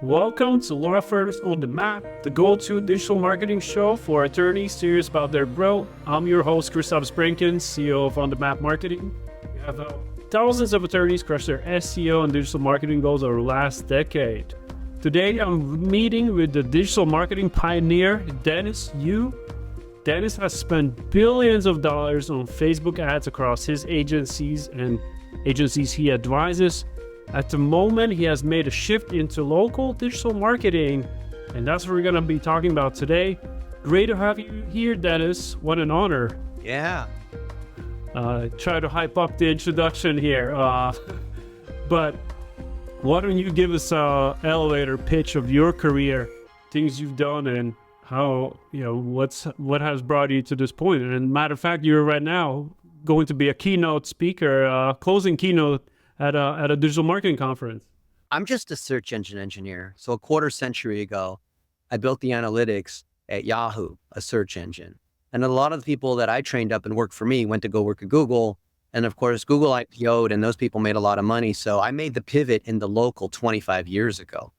Welcome to Law Firms on the Map, the go-to digital marketing show for attorneys serious about their growth. I'm your host, Christoph Sprinkens, CEO of On The Map Marketing. We have thousands of attorneys crush their SEO and digital marketing goals over the last decade. Today, I'm meeting with the digital marketing pioneer, Dennis Yu. Dennis has spent billions of dollars on Facebook ads across his agencies and agencies he advises. At the moment, he has made a shift into local digital marketing, and that's what we're going to be talking about today. Great to have you here, Dennis. What an honor. Yeah. Try to hype up the introduction here, but why don't you give us an elevator pitch of your career, things you've done, and how, what has brought you to this point? And matter of fact, you're right now going to be a keynote speaker, closing keynote at a digital marketing conference. I'm just a search engine engineer. So a quarter century ago, I built the analytics at Yahoo, a search engine. And a lot of the people that I trained up and worked for me went to go work at Google. And of course, Google IPO'd and those people made a lot of money. So I made the pivot into local 25 years ago.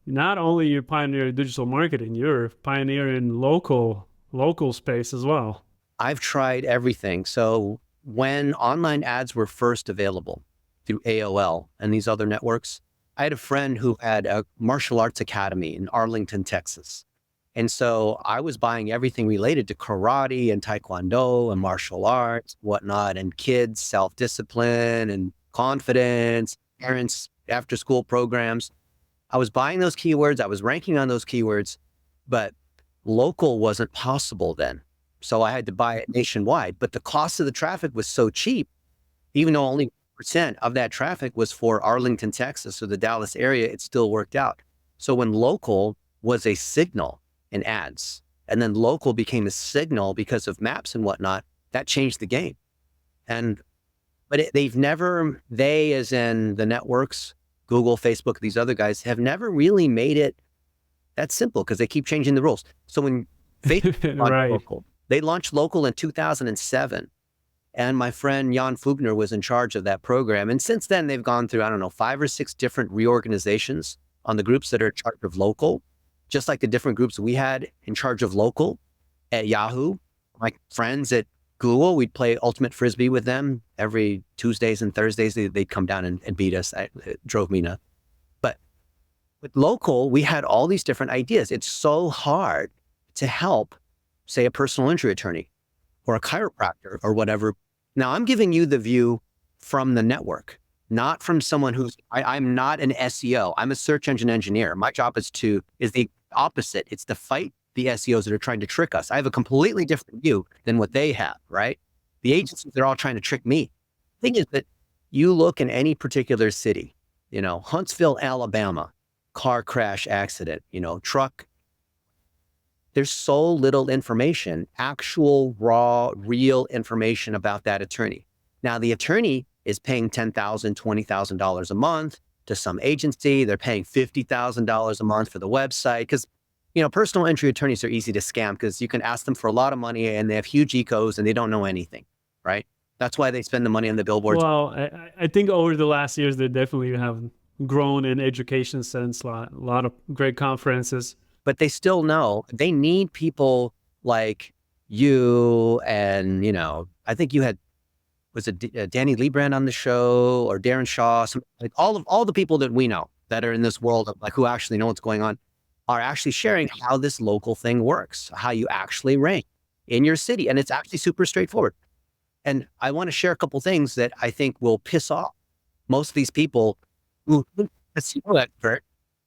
Not only you pioneer digital marketing, you're a pioneer in local space as well. I've tried everything. So when online ads were first available through AOL and these other networks, I had a friend who had a martial arts academy in Arlington, Texas. And so I was buying everything related to karate and taekwondo and martial arts, whatnot, and kids, self-discipline and confidence, parents, after-school programs. I was buying those keywords. I was ranking on those keywords, but local wasn't possible then. So I had to buy it nationwide. But the cost of the traffic was so cheap, even though only percent of that traffic was for Arlington, Texas, or the Dallas area, it still worked out. So when local was a signal in ads, and then local became a signal because of maps and whatnot, that changed the game. But they as in the networks, Google, Facebook, these other guys have never really made it that simple because they keep changing the rules. So when Facebook launched local, they launched local in 2007. And my friend Jan Fugner was in charge of that program. And since then, they've gone through, 5 or 6 different reorganizations on the groups that are in charge of local, just like the different groups we had in charge of local at Yahoo. My friends at Google, we'd play Ultimate Frisbee with them every Tuesdays and Thursdays. They'd come down and beat us. It drove me nuts. But with local, we had all these different ideas. It's so hard to help, say, a personal injury attorney or a chiropractor or whatever. Now I'm giving you the view from the network, not from someone I'm not an SEO. I'm a search engine engineer. My job is the opposite. It's to fight the SEOs that are trying to trick us. I have a completely different view than what they have, right? The agencies, they're all trying to trick me. The thing is that you look in any particular city, Huntsville, Alabama, car crash accident, truck. There's so little information, actual, raw, real information about that attorney. Now, the attorney is paying $10,000, $20,000 a month to some agency. They're paying $50,000 a month for the website because, personal injury attorneys are easy to scam because you can ask them for a lot of money and they have huge ecos and they don't know anything, right? That's why they spend the money on the billboards. Well, I think over the last years, they definitely have grown in education sense, a lot of great conferences. But they still know they need people like you and, I think you had, was it Danny Liebrand on the show or Darren Shaw? Like all the people that we know that are in this world of who actually know what's going on are actually sharing how this local thing works, how you actually rank in your city. And it's actually super straightforward. And I want to share a couple things that I think will piss off most of these people who are SEO expert.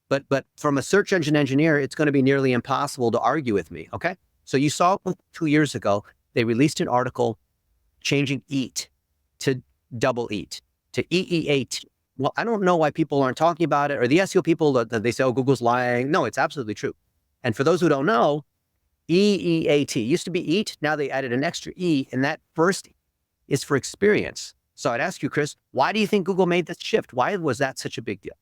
But from a search engine engineer, it's going to be nearly impossible to argue with me, okay? So you saw 2 years ago, they released an article changing E.E.A.T to double E.E.A.T to E.E.A.T. Well, I don't know why people aren't talking about it, or the SEO people, they say, oh, Google's lying. No, it's absolutely true. And for those who don't know, E.E.A.T used to be E.E.A.T, now they added an extra E, and that first is for experience. So I'd ask you, Chris, why do you think Google made this shift? Why was that such a big deal?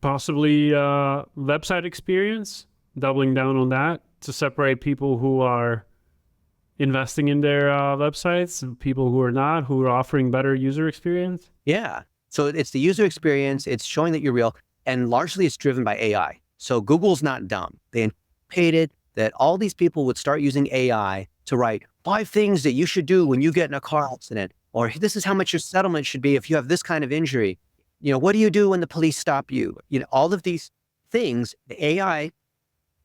Possibly website experience, doubling down on that to separate people who are investing in their websites, people who are not, who are offering better user experience. Yeah. So it's the user experience. It's showing that you're real. And largely it's driven by AI. So Google's not dumb. They anticipated that all these people would start using AI to write 5 things that you should do when you get in a car accident, or this is how much your settlement should be if you have this kind of injury. What do you do when the police stop you? All of these things, the AI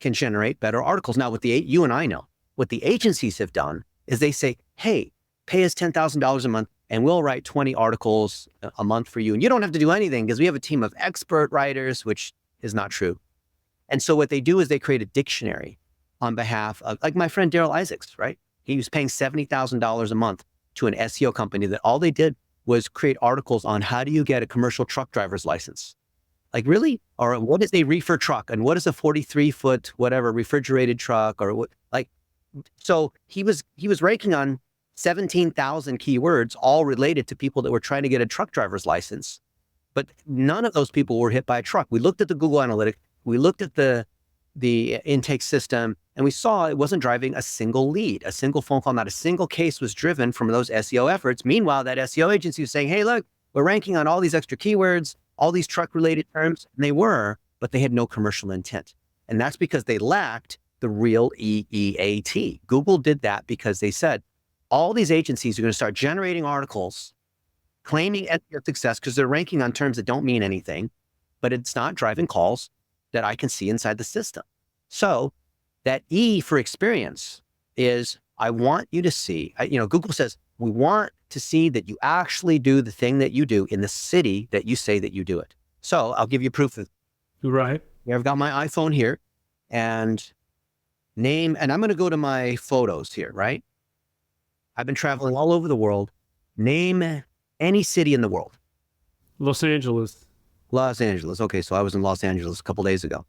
can generate better articles. Now, you and I know, what the agencies have done is they say, hey, pay us $10,000 a month and we'll write 20 articles a month for you. And you don't have to do anything because we have a team of expert writers, which is not true. And so what they do is they create a dictionary on behalf of, like my friend Daryl Isaacs, right? He was paying $70,000 a month to an SEO company that all they did was create articles on how do you get a commercial truck driver's license. Like, really? Or what is a reefer truck? And what is a 43-foot, whatever, refrigerated truck? Or what, like, so he was ranking on 17,000 keywords, all related to people that were trying to get a truck driver's license. But none of those people were hit by a truck. We looked at the Google Analytics, we looked at the intake system, and we saw it wasn't driving a single lead, a single phone call, not a single case was driven from those SEO efforts. Meanwhile, that SEO agency was saying, hey, look, we're ranking on all these extra keywords, all these truck-related terms, and they were, but they had no commercial intent. And that's because they lacked the real E.E.A.T. Google did that because they said, all these agencies are going to start generating articles claiming SEO success because they're ranking on terms that don't mean anything, but it's not driving calls that I can see inside the system. So that E for experience is, I want you to see, Google says, we want to see that you actually do the thing that you do in the city that you say that you do it. So I'll give you proof of. Right. Here, I've got my iPhone here and I'm going to go to my photos here, right? I've been traveling all over the world. Name any city in the world. Los Angeles. Los Angeles. Okay, so I was in Los Angeles a couple days ago.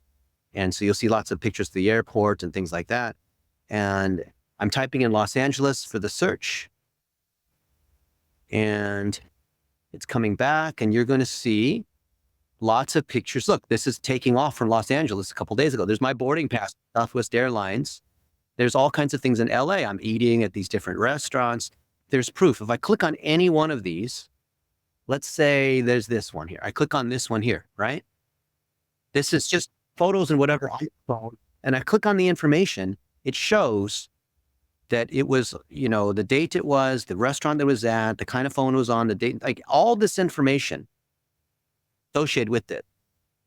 And so you'll see lots of pictures of the airport and things like that. And I'm typing in Los Angeles for the search. And it's coming back and you're going to see lots of pictures. Look, this is taking off from Los Angeles a couple days ago. There's my boarding pass, Southwest Airlines. There's all kinds of things in LA. I'm eating at these different restaurants. There's proof. If I click on any one of these, let's say there's this one here. I click on this one here, right? This is just photos and whatever iPhone. And I click on the information. It shows that it was, the date it was, the restaurant that was at, the kind of phone it was on, the date, like all this information associated with it.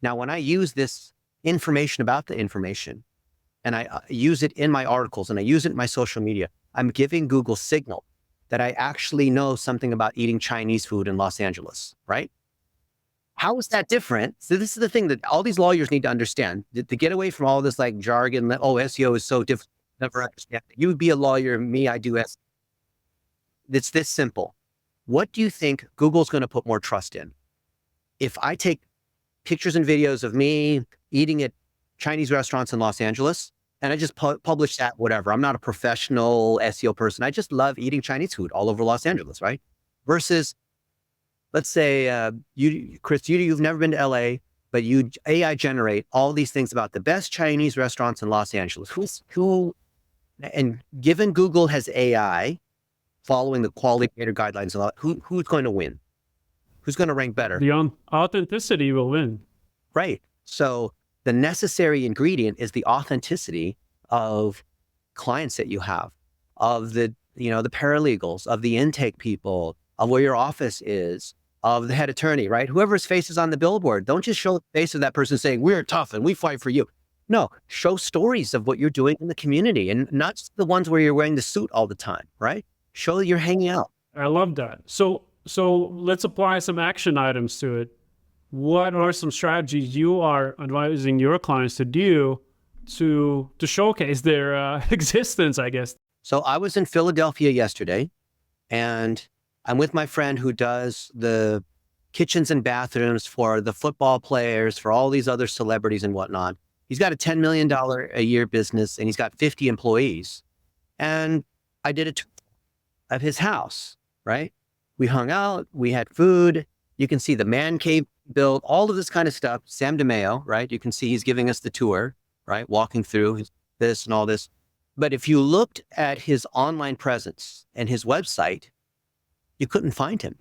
Now, when I use this information about the information and I use it in my articles and I use it in my social media, I'm giving Google signal that I actually know something about eating Chinese food in Los Angeles, right? How is that different? So this is the thing that all these lawyers need to understand, to get away from all this like jargon that, SEO is so difficult. Never understand. You would be a lawyer, me, I do SEO. It's this simple. What do you think Google's going to put more trust in? If I take pictures and videos of me eating at Chinese restaurants in Los Angeles, and I just publish that, whatever. I'm not a professional SEO person. I just love eating Chinese food all over Los Angeles, right? Versus, let's say, Chris, you've never been to LA, but you AI generate all these things about the best Chinese restaurants in Los Angeles. And given Google has AI following the quality creator guidelines, who's going to win? Who's going to rank better? The authenticity will win. Right. So the necessary ingredient is the authenticity of clients that you have, of the paralegals, of the intake people, of where your office is, of the head attorney, right? Whoever's face is on the billboard. Don't just show the face of that person saying, we're tough and we fight for you. No, show stories of what you're doing in the community and not just the ones where you're wearing the suit all the time, right? Show that you're hanging out. I love that. So let's apply some action items to it. What are some strategies you are advising your clients to do to showcase their existence, I guess? So I was in Philadelphia yesterday and I'm with my friend who does the kitchens and bathrooms for the football players, for all these other celebrities and whatnot. He's got a $10 million a year business and he's got 50 employees. And I did a tour of his house, right? We hung out, we had food. You can see the man cave built, all of this kind of stuff. Sam DeMeo, right? You can see he's giving us the tour, right? Walking through this and all this. But if you looked at his online presence and his website, you couldn't find him.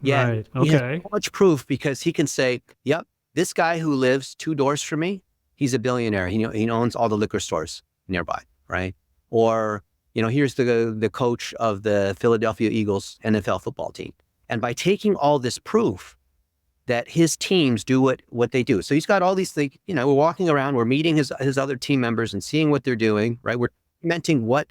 Yeah, right. he has Okay. so much proof because he can say, yep, this guy who lives 2 doors from me, he's a billionaire. He owns all the liquor stores nearby, right? Or, here's the coach of the Philadelphia Eagles NFL football team. And by taking all this proof that his teams do what they do. So he's got all these things, we're walking around, we're meeting his other team members and seeing what they're doing, right? We're documenting what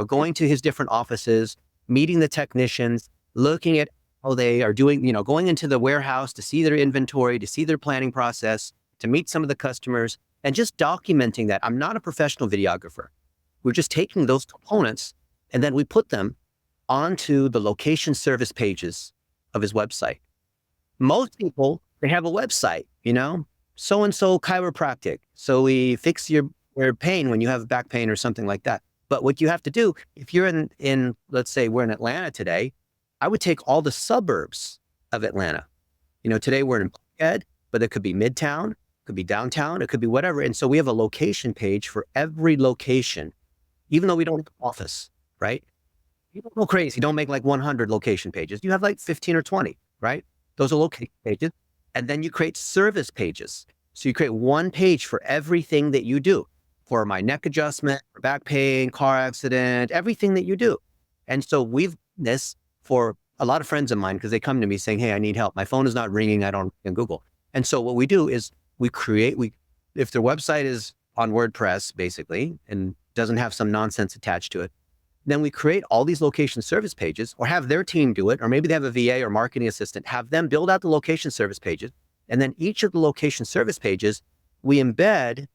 going to his different offices, meeting the technicians, looking at how they are doing, going into the warehouse to see their inventory, to see their planning process, to meet some of the customers, and just documenting that. I'm not a professional videographer. We're just taking those components and then we put them onto the location service pages of his website. Most people, they have a website, so-and-so chiropractic. So we fix your pain when you have back pain or something like that. But what you have to do, if you're in let's say we're in Atlanta today, I would take all the suburbs of Atlanta. Today we're in Buckhead, but it could be Midtown, it could be downtown, it could be whatever. And so we have a location page for every location, even though we don't have an office, right? You don't go crazy. Don't make like 100 location pages. You have like 15 or 20, right? Those are location pages. And then you create service pages. So you create one page for everything that you do, for my neck adjustment, for back pain, car accident, everything that you do. And so we've done this for a lot of friends of mine because they come to me saying, hey, I need help. My phone is not ringing. I don't in Google. And so what we do is if their website is on WordPress, basically, and doesn't have some nonsense attached to it, then we create all these location service pages, or have their team do it, or maybe they have a VA or marketing assistant, have them build out the location service pages. And then each of the location service pages, we embed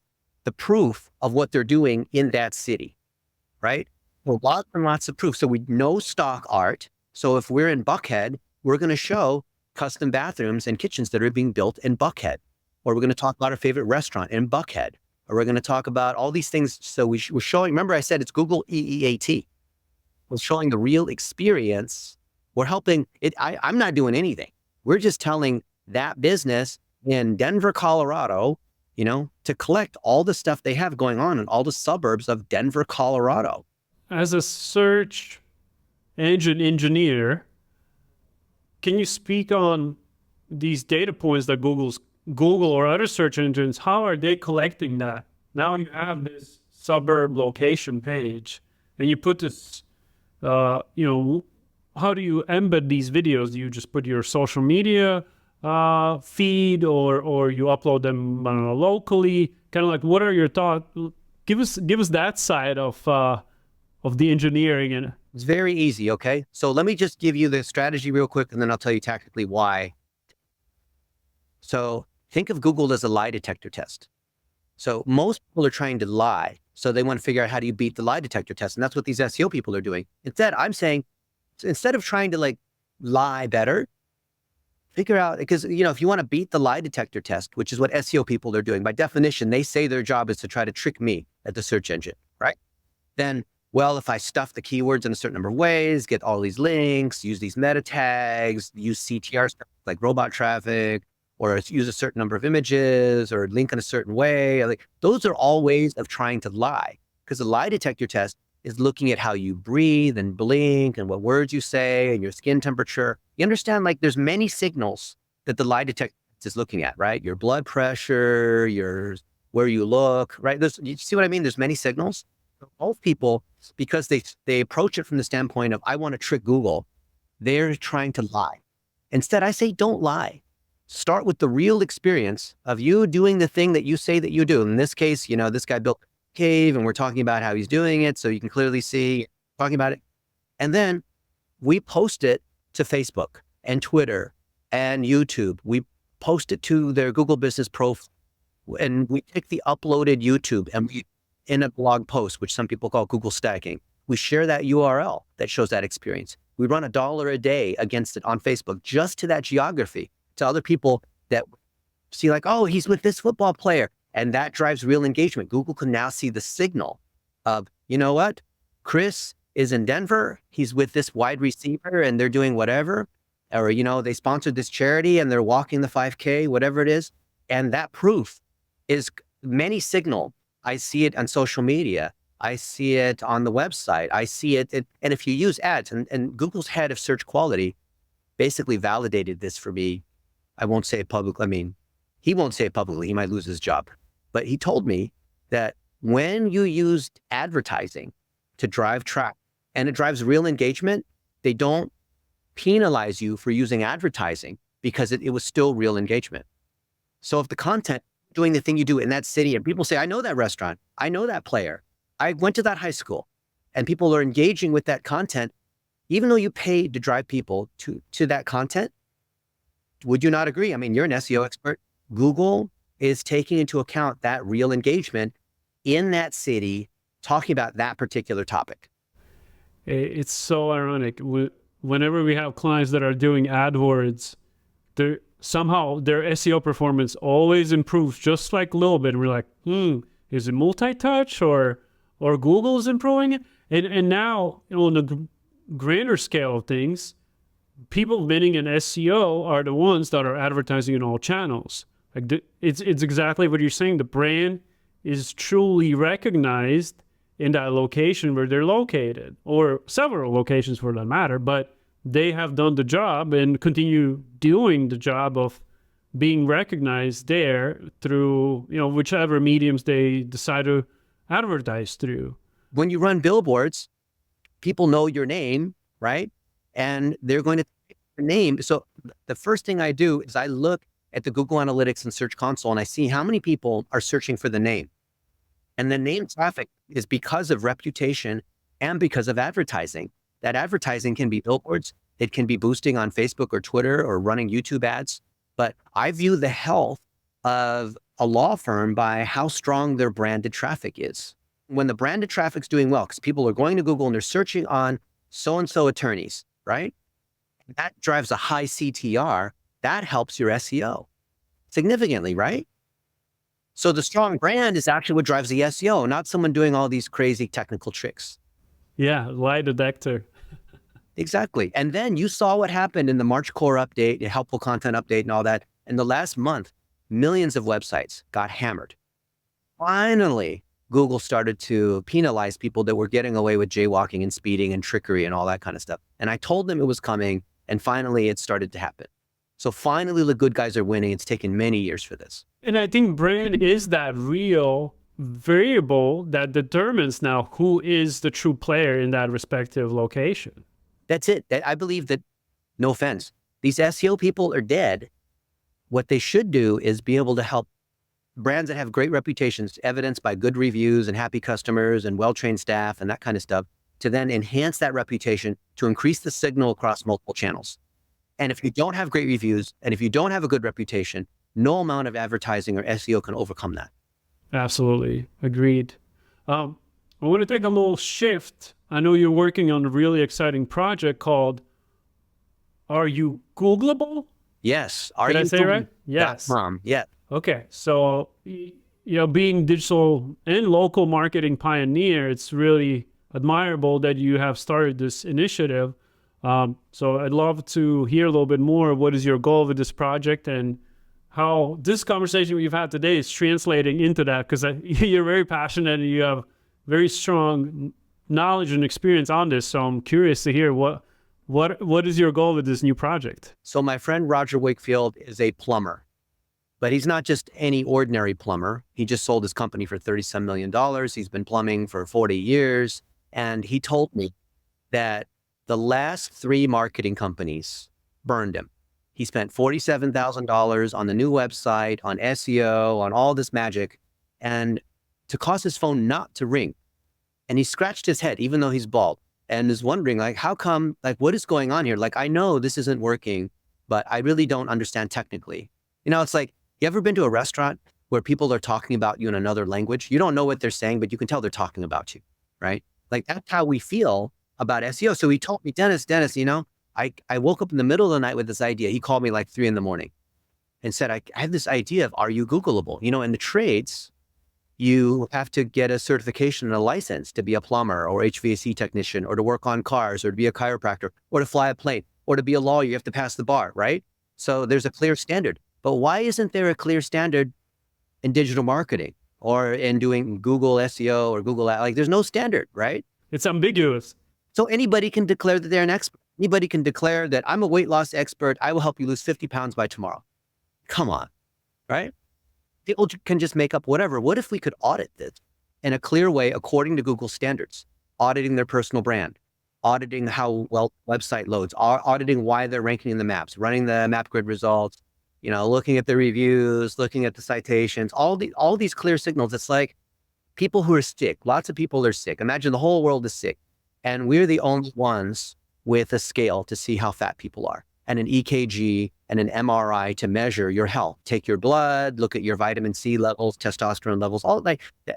the proof of what they're doing in that city, right? Well, lots and lots of proof. So we know stock art. So if we're in Buckhead, we're going to show custom bathrooms and kitchens that are being built in Buckhead. Or we're going to talk about our favorite restaurant in Buckhead. Or we're going to talk about all these things. So we're showing, remember I said it's Google E.E.A.T. We're showing the real experience. We're helping it. I'm not doing anything. We're just telling that business in Denver, Colorado, to collect all the stuff they have going on in all the suburbs of Denver, Colorado. As a search engine engineer, can you speak on these data points that Google or other search engines, how are they collecting that? Now you have this suburb location page and you put this, how do you embed these videos? Do you just put your social media feed or you upload them locally? Kind of like, what are your thoughts? Give us that side of the engineering. And it's very easy. Okay. So let me just give you the strategy real quick, and then I'll tell you tactically why. So think of Google as a lie detector test. So most people are trying to lie. So they want to figure out how do you beat the lie detector test. And that's what these SEO people are doing. Instead, I'm saying, instead of trying to lie better, figure out, because, if you want to beat the lie detector test, which is what SEO people are doing, by definition, they say their job is to try to trick me at the search engine, right? Then, well, if I stuff the keywords in a certain number of ways, get all these links, use these meta tags, use CTR stuff like robot traffic, or use a certain number of images, or link in a certain way. Those are all ways of trying to lie, because the lie detector test is looking at how you breathe and blink and what words you say and your skin temperature. You understand, there's many signals that the lie detector is looking at, right? Your blood pressure, where you look, right? You see what I mean? There's many signals. Most people, because they approach it from the standpoint of, I want to trick Google, they're trying to lie. Instead, I say, don't lie. Start with the real experience of you doing the thing that you say that you do. In this case, this guy built a cave and we're talking about how he's doing it. So you can clearly see, talking about it. And then we post it to Facebook and Twitter and YouTube. We post it to their Google Business Profile. And we take the uploaded YouTube and in a blog post, which some people call Google stacking, we share that URL that shows that experience. We run $1 a day against it on Facebook, just to that geography, to other people that see oh, he's with this football player. And that drives real engagement. Google can now see the signal of, what? Chris is in Denver. He's with this wide receiver and they're doing whatever. Or, they sponsored this charity and they're walking the 5K, whatever it is. And that proof is many signal. I see it on social media. I see it on the website. I see it. And if you use ads, and Google's head of search quality basically validated this for me. I won't say it publicly. he won't say it publicly, he might lose his job, but he told me that when you use advertising to drive traffic and it drives real engagement, they don't penalize you for using advertising because it was still real engagement. So if the content doing the thing you do in that city and people say, I know that restaurant, I know that player, I went to that high school, and people are engaging with that content, even though you paid to drive people to that content, would you not agree? I mean, you're an SEO expert. Google is taking into account that real engagement in that city, talking about that particular topic. It's so ironic. Whenever we have clients that are doing AdWords, somehow their SEO performance always improves just like a little bit. And we're like, is it multi-touch or Google's improving it? And now, on the grander scale of things, people winning in SEO are the ones that are advertising in all channels. Like it's exactly what you're saying. The brand is truly recognized in that location where they're located, or several locations for that matter, but they have done the job and continue doing the job of being recognized there through, whichever mediums they decide to advertise through. When you run billboards, people know your name, right? And they're going to take your name. So the first thing I do is I look at the Google Analytics and Search Console and I see how many people are searching for the name. And the name traffic is because of reputation and because of advertising. That advertising can be billboards, it can be boosting on Facebook or Twitter or running YouTube ads. But I view the health of a law firm by how strong their branded traffic is. When the branded traffic's doing well, because people are going to Google and they're searching on so-and-so attorneys, right? That drives a high CTR. That helps your SEO significantly, right? So the strong brand is actually what drives the SEO, not someone doing all these crazy technical tricks. Yeah, lie detector. Exactly. And then you saw what happened in the March core update, the helpful content update and all that. In the last month, millions of websites got hammered. Finally, Google started to penalize people that were getting away with jaywalking and speeding and trickery and all that kind of stuff. And I told them it was coming, and finally it started to happen. So finally the good guys are winning. It's taken many years for this. And I think brand is that real variable that determines now who is the true player in that respective location. That's it. I believe that, no offense, these SEO people are dead. What they should do is be able to help brands that have great reputations, evidenced by good reviews and happy customers and well-trained staff and that kind of stuff, to then enhance that reputation to increase the signal across multiple channels. And if you don't have great reviews and if you don't have a good reputation, no amount of advertising or SEO can overcome that. Absolutely. Agreed. I want to take a little shift. I know you're working on a really exciting project called Are You Googleable? Yes. Did I say it right? Yes. Yeah. Okay. So, being digital and local marketing pioneer, it's really admirable that you have started this initiative. So I'd love to hear a little bit more. What is your goal with this project and how this conversation we've had today is translating into that? Because you're very passionate and you have very strong knowledge and experience on this. So I'm curious to hear what is your goal with this new project? So my friend Roger Wakefield is a plumber, but he's not just any ordinary plumber. He just sold his company for $37 million. He's been plumbing for 40 years. And he told me that the last 3 marketing companies burned him. He spent $47,000 on the new website, on SEO, on all this magic, and to cause his phone not to ring. And he scratched his head, even though he's bald, and is wondering, like, how come, like, what is going on here? Like, I know this isn't working, but I really don't understand technically. It's like, you ever been to a restaurant where people are talking about you in another language? You don't know what they're saying, but you can tell they're talking about you, right? Like, that's how we feel about SEO. So he told me, Dennis, I woke up in the middle of the night with this idea. He called me like 3 a.m. and said, I have this idea of, are you Googleable? In the trades, you have to get a certification and a license to be a plumber or HVAC technician or to work on cars or to be a chiropractor or to fly a plane or to be a lawyer. You have to pass the bar, right? So there's a clear standard. But why isn't there a clear standard in digital marketing or in doing Google SEO or Google Ads? Like, there's no standard, right? It's ambiguous. So anybody can declare that they're an expert. Anybody can declare that I'm a weight loss expert. I will help you lose 50 pounds by tomorrow. Come on. right? People can just make up whatever. What if we could audit this in a clear way according to Google standards, auditing their personal brand, auditing how well website loads, auditing why they're ranking in the maps, running the map grid results, looking at the reviews, looking at the citations, all these clear signals. It's like people who are sick, lots of people are sick. Imagine the whole world is sick. And we're the only ones with a scale to see how fat people are, and an EKG and an MRI to measure your health. Take your blood, look at your vitamin C levels, testosterone levels,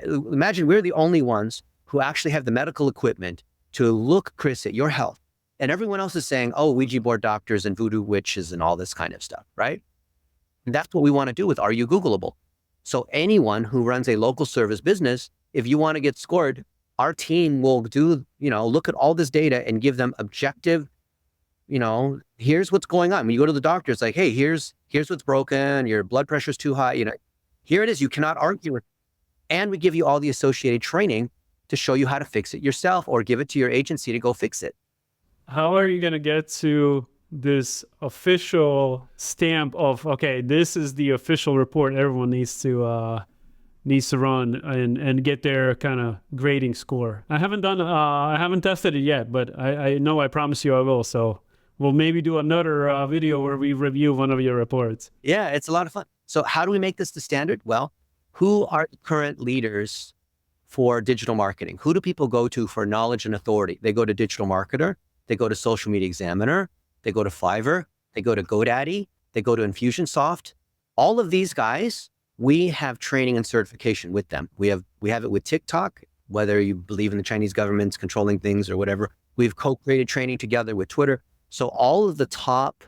imagine we're the only ones who actually have the medical equipment to look, Chris, at your health. And everyone else is saying, oh, Ouija board doctors and voodoo witches and all this kind of stuff, right? And that's what we want to do with Are You Googleable? So anyone who runs a local service business, if you want to get scored, our team will look at all this data and give them objective, here's what's going on. When you go to the doctor, it's like, hey, here's what's broken. Your blood pressure's too high. Here it is. You cannot argue with. And we give you all the associated training to show you how to fix it yourself or give it to your agency to go fix it. How are you going to get to this official stamp of, okay, this is the official report everyone needs to run and get their kind of grading score? I haven't tested it yet, but I know I promise you I will. So we'll maybe do another video where we review one of your reports. Yeah, it's a lot of fun. So how do we make this the standard? Well, who are the current leaders for digital marketing? Who do people go to for knowledge and authority? They go to Digital Marketer, they go to Social Media Examiner, they go to Fiverr, they go to GoDaddy, they go to Infusionsoft. All of these guys, we have training and certification with them. We have it with TikTok, whether you believe in the Chinese government's controlling things or whatever. We've co-created training together with Twitter. So all of the top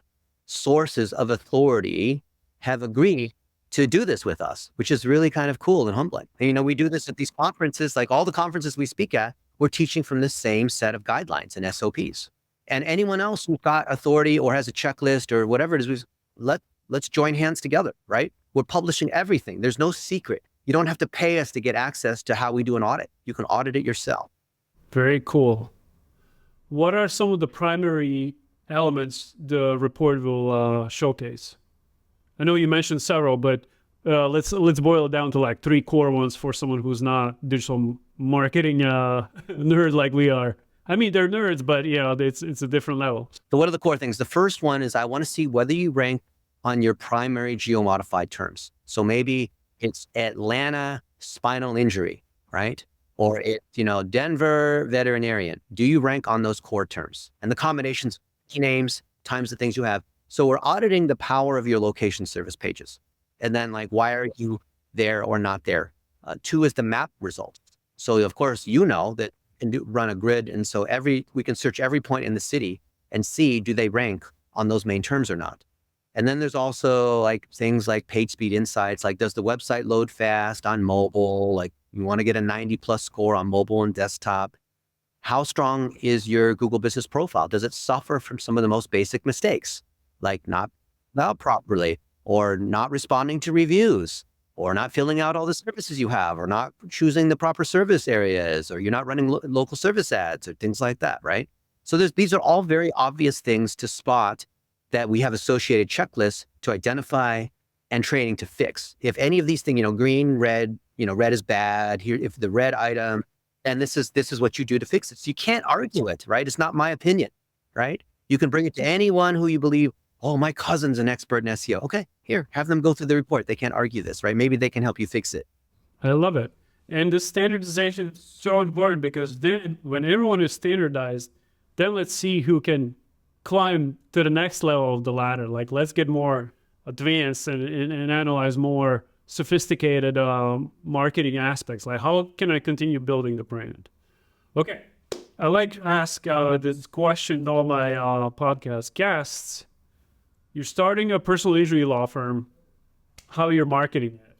sources of authority have agreed to do this with us, which is really kind of cool and humbling. And, we do this at these conferences, like all the conferences we speak at, we're teaching from the same set of guidelines and SOPs. And anyone else who's got authority or has a checklist or whatever it is, let's join hands together, right? We're publishing everything. There's no secret. You don't have to pay us to get access to how we do an audit. You can audit it yourself. Very cool. What are some of the primary elements the report will showcase? I know you mentioned several, but let's boil it down to like 3 core ones for someone who's not digital marketing nerd like we are. I mean, they're nerds, but it's a different level. So what are the core things? The first one is I want to see whether you rank on your primary geo-modified terms. So maybe it's Atlanta spinal injury, right? Or it's, Denver veterinarian. Do you rank on those core terms? And the combinations, key names, times the things you have. So we're auditing the power of your location service pages. And then why are you there or not there? 2 is the map results. So of course, that and run a grid. And so we can search every point in the city and see, do they rank on those main terms or not? And then there's also things like page speed insights, does the website load fast on mobile? You want to get a 90+ score on mobile and desktop. How strong is your Google business profile? Does it suffer from some of the most basic mistakes, like not properly, or not responding to reviews, or not filling out all the services you have, or not choosing the proper service areas, or you're not running local service ads or things like that, right? So these are all very obvious things to spot that we have associated checklists to identify and training to fix. If any of these things, green, red, red is bad here, if the red item, and this is what you do to fix it. So you can't argue it, right? It's not my opinion, right? You can bring it to anyone who you believe, oh, my cousin's an expert in SEO. Okay, here, have them go through the report. They can't argue this, right? Maybe they can help you fix it. I love it. And the standardization is so important, because then when everyone is standardized, then let's see who can climb to the next level of the ladder. Let's get more advanced and analyze more sophisticated marketing aspects. How can I continue building the brand? Okay, I like to ask this question to all my podcast guests. You're starting a personal injury law firm. How are you marketing it?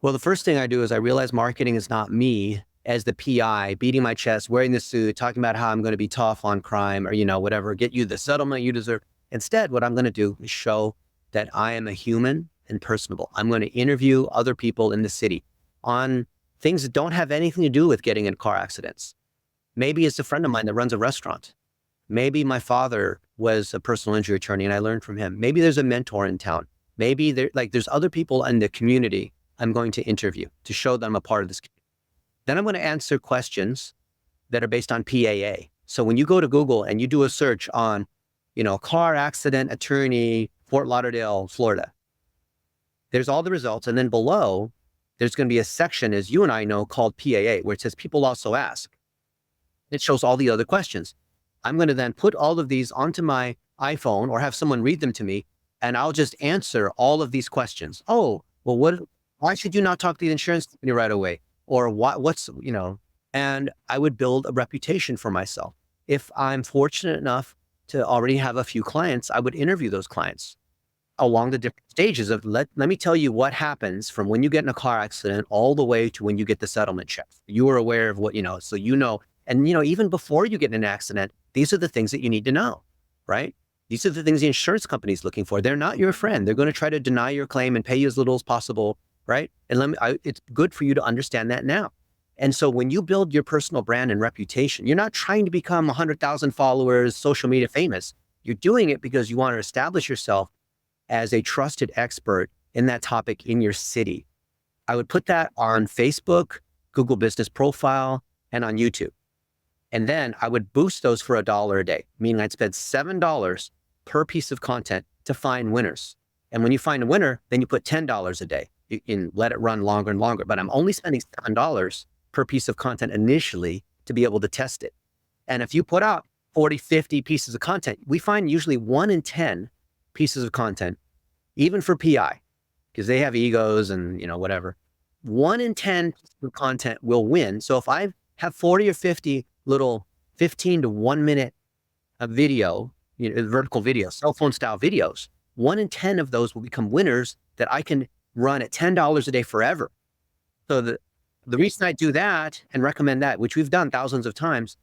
Well, the first thing I do is I realize marketing is not me as the PI beating my chest, wearing the suit, talking about how I'm going to be tough on crime or, whatever, get you the settlement you deserve. Instead, what I'm going to do is show that I am a human and personable. I'm going to interview other people in the city on things that don't have anything to do with getting in car accidents. Maybe it's a friend of mine that runs a restaurant. Maybe my father was a personal injury attorney and I learned from him. Maybe there's a mentor in town. Maybe there's other people in the community I'm going to interview to show them I'm a part of this community. Then I'm going to answer questions that are based on PAA. So when you go to Google and you do a search on, car accident attorney, Fort Lauderdale, Florida, there's all the results. And then below, there's going to be a section, as you and I know, called PAA, where it says people also ask. It shows all the other questions. I'm going to then put all of these onto my iPhone or have someone read them to me, and I'll just answer all of these questions. Oh, well, why should you not talk to the insurance company right away? Or and I would build a reputation for myself. If I'm fortunate enough to already have a few clients, I would interview those clients along the different stages of let me tell you what happens from when you get in a car accident all the way to when you get the settlement check. You are aware of what, so and even before you get in an accident, these are the things that you need to know, right? These are the things the insurance company is looking for. They're not your friend. They're going to try to deny your claim and pay you as little as possible, right? And it's good for you to understand that now. And so when you build your personal brand and reputation, you're not trying to become 100,000 followers, social media famous. You're doing it because you want to establish yourself as a trusted expert in that topic in your city. I would put that on Facebook, Google Business Profile, and on YouTube. And then I would boost those for $1 a day, meaning I'd spend $7 per piece of content to find winners. And when you find a winner, then you put $10 a day. You can let it run longer and longer, but I'm only spending $7 per piece of content initially to be able to test it. And if you put out 40, 50 pieces of content, we find usually 1 in 10 pieces of content, even for PI, because they have egos and whatever. 1 in 10 pieces of content will win. So if I have 40 or 50 little 15 to 1 minute video, vertical video, cell phone style videos, 1 in 10 of those will become winners that I can run at $10 a day forever. So the reason I do that and recommend that, which we've done thousands of times,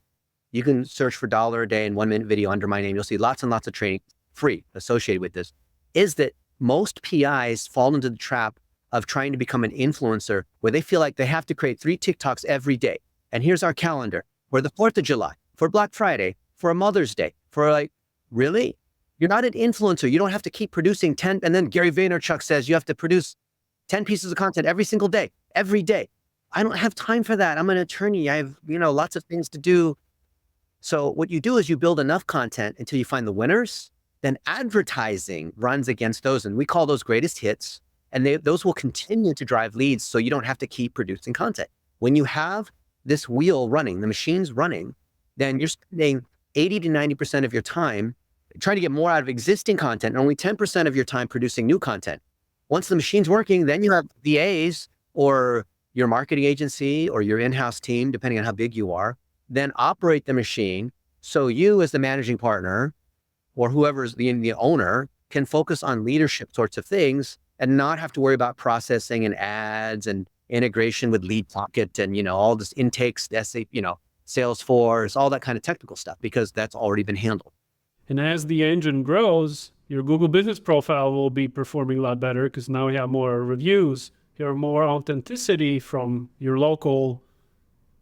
you can search for $1 a day and 1 minute video under my name. You'll see lots and lots of training free associated with this, is that most PIs fall into the trap of trying to become an influencer where they feel like they have to create 3 TikToks every day. And here's our calendar for the 4th of July, for Black Friday, for a Mother's Day, really? You're not an influencer. You don't have to keep producing 10. And then Gary Vaynerchuk says you have to produce 10 pieces of content every single day, every day. I don't have time for that. I'm an attorney. I have, lots of things to do. So what you do is you build enough content until you find the winners. Then advertising runs against those. And we call those greatest hits. And those will continue to drive leads. So you don't have to keep producing content. When you have this wheel running, the machine's running, then you're spending 80 to 90% of your time trying to get more out of existing content and only 10% of your time producing new content. Once the machine's working, then you have VAs or your marketing agency or your in-house team, depending on how big you are, then operate the machine. So you as the managing partner or whoever's the owner can focus on leadership sorts of things and not have to worry about processing and ads and integration with Lead Pocket and, all this intakes, SAP, Salesforce, all that kind of technical stuff, because that's already been handled. And as the engine grows, your Google Business Profile will be performing a lot better because now you have more reviews, you have more authenticity from your local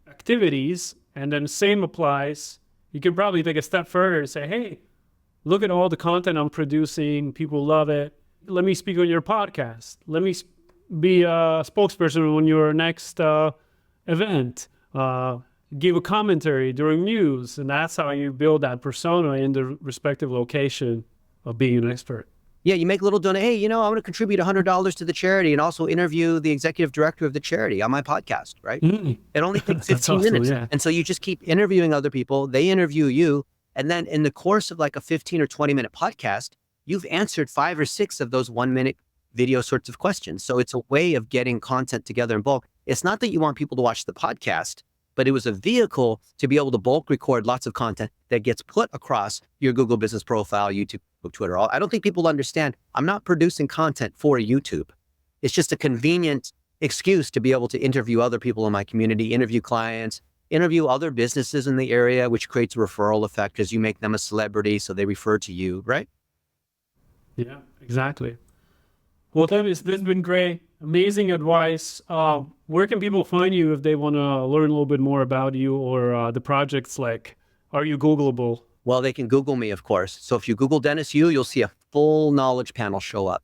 activities. And then the same applies. You can probably take a step further and say, hey, look at all the content I'm producing. People love it. Let me speak on your podcast. Let me be a spokesperson on your next event. Give a commentary during news. And that's how you build that persona in the respective location of being an expert. Yeah, you make a little donation. Hey, I'm going to contribute $100 to the charity and also interview the executive director of the charity on my podcast, right? Mm. It only takes 15 awesome, minutes. Yeah. And so you just keep interviewing other people. They interview you. And then in the course of like a 15 or 20 minute podcast, you've answered 5 or 6 of those 1 minute video sorts of questions. So it's a way of getting content together in bulk. It's not that you want people to watch the podcast, but it was a vehicle to be able to bulk record lots of content that gets put across your Google Business Profile, YouTube, Twitter. I don't think people understand. I'm not producing content for YouTube. It's just a convenient excuse to be able to interview other people in my community, interview clients, interview other businesses in the area, which creates a referral effect because you make them a celebrity, so they refer to you, right? Yeah, exactly. Well, Dennis, this has been great. Amazing advice. Where can people find you if they want to learn a little bit more about you or the projects like Are You Googleable? Well, they can Google me, of course. So if you Google Dennis Yu, you'll see a full knowledge panel show up.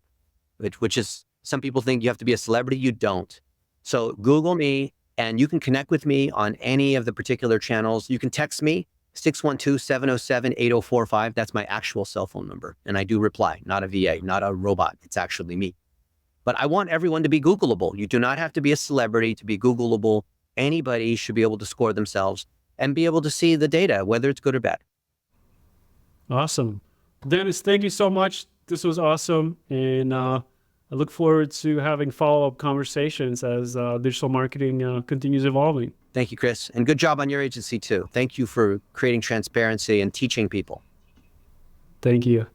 which is, some people think you have to be a celebrity. You don't. So Google me, and you can connect with me on any of the particular channels. You can text me, 612-707-8045. That's my actual cell phone number. And I do reply, not a VA, not a robot. It's actually me. But I want everyone to be Googleable. You do not have to be a celebrity to be Googleable. Anybody should be able to score themselves and be able to see the data, whether it's good or bad. Awesome. Dennis, thank you so much. This was awesome. And I look forward to having follow-up conversations as digital marketing continues evolving. Thank you, Chris. And good job on your agency too. Thank you for creating transparency and teaching people. Thank you.